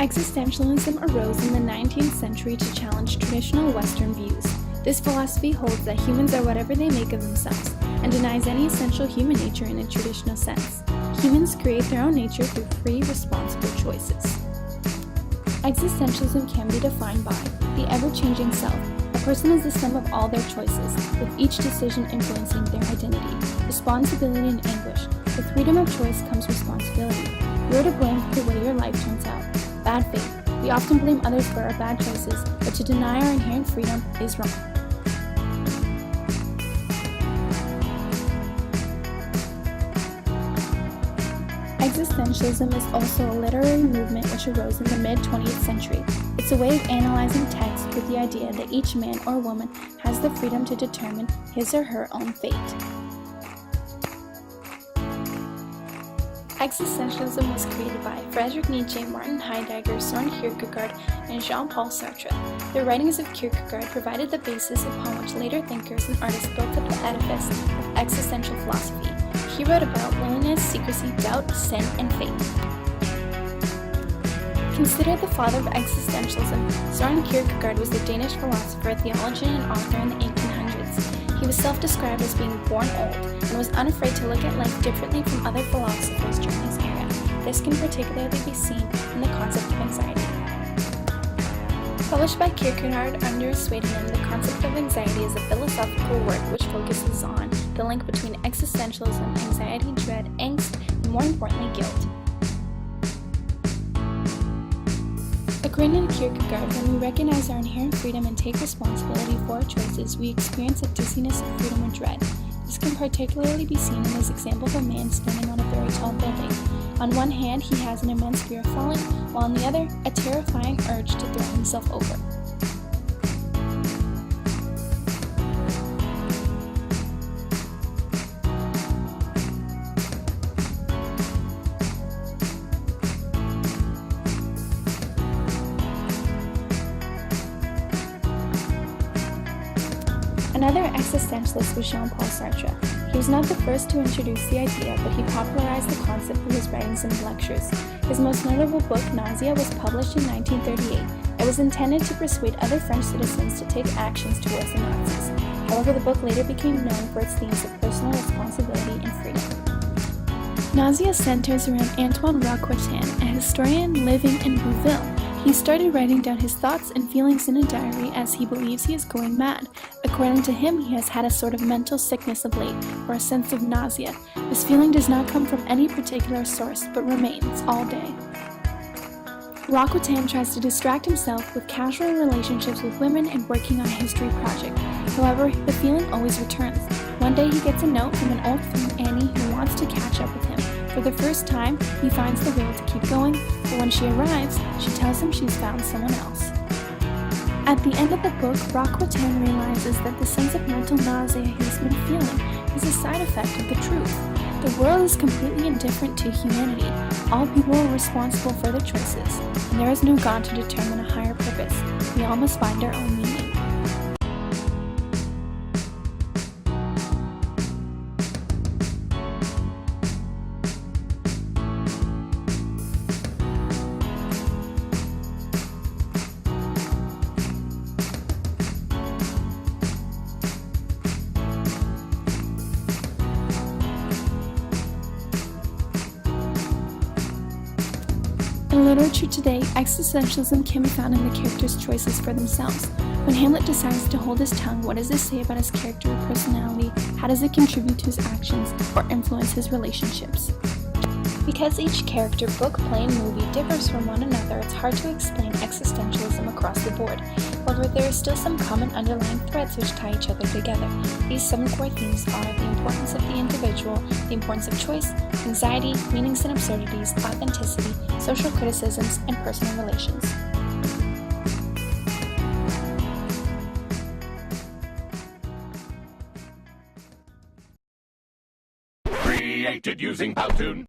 Existentialism arose in the 19th century to challenge traditional Western views. This philosophy holds that humans are whatever they make of themselves, and denies any essential human nature in a traditional sense. Humans create their own nature through free, responsible choices. Existentialism can be defined by the ever-changing self. A person is the sum of all their choices, with each decision influencing their identity. Responsibility and anguish. With freedom of choice comes responsibility. You are to blame for the way your life turns out. Bad faith. We often blame others for our bad choices, but to deny our inherent freedom is wrong. Existentialism is also a literary movement which arose in the mid-20th century. It's a way of analyzing text with the idea that each man or woman has the freedom to determine his or her own fate. Existentialism was created by Friedrich Nietzsche, Martin Heidegger, Søren Kierkegaard, and Jean-Paul Sartre. The writings of Kierkegaard provided the basis upon which later thinkers and artists built up the edifice of existential philosophy. He wrote about loneliness, secrecy, doubt, sin, and faith. Considered the father of existentialism, Søren Kierkegaard was a Danish philosopher, theologian, and author in the 1800s. He was self-described as being born old, and was unafraid to look at life differently from other philosophers during his era. This can particularly be seen in the concept of anxiety. Published by Kierkegaard under his pseudonym, the concept of anxiety is a philosophical work which focuses on the link between existentialism, anxiety, dread, angst, and more importantly, guilt. According to Kierkegaard, when we recognize our inherent freedom and take responsibility for our choices, we experience a dizziness of freedom or dread. This can particularly be seen in his example of a man standing on a very tall building. On one hand, he has an immense fear of falling, while on the other, a terrifying urge to throw himself over. Another existentialist was Jean-Paul Sartre. He was not the first to introduce the idea, but he popularized the concept through his writings and lectures. His most notable book, Nausea, was published in 1938. It was intended to persuade other French citizens to take actions towards the Nazis. However, the book later became known for its themes of personal responsibility and freedom. Nausea centers around Antoine Roquetin, a historian living in Bouville. He started writing down his thoughts and feelings in a diary as he believes he is going mad. According to him, he has had a sort of mental sickness of late, or a sense of nausea. This feeling does not come from any particular source, but remains all day. Roquetin tries to distract himself with casual relationships with women and working on a history project. However, the feeling always returns. One day he gets a note from an old friend, Annie, who wants to catch up with him. For the first time, he finds the will to keep going, but when she arrives, she tells him she's found someone else. At the end of the book, Roquetin realizes that the sense of mental nausea he's been feeling is a side effect of the truth. The world is completely indifferent to humanity. All people are responsible for their choices, and there is no God to determine a higher purpose. We all must find our own meaning. In literature today, existentialism can be found in the character's choices for themselves. When Hamlet decides to hold his tongue, what does this say about his character or personality? How does it contribute to his actions or influence his relationships? Because each character, book, play, and movie differs from one another, it's hard to explain existentialism across the board. However, there are still some common underlying threads which tie each other together. These 7 core themes are the importance of the individual, the importance of choice, anxiety, meanings and absurdities, authenticity, social criticisms, and personal relations. Created using Powtoon.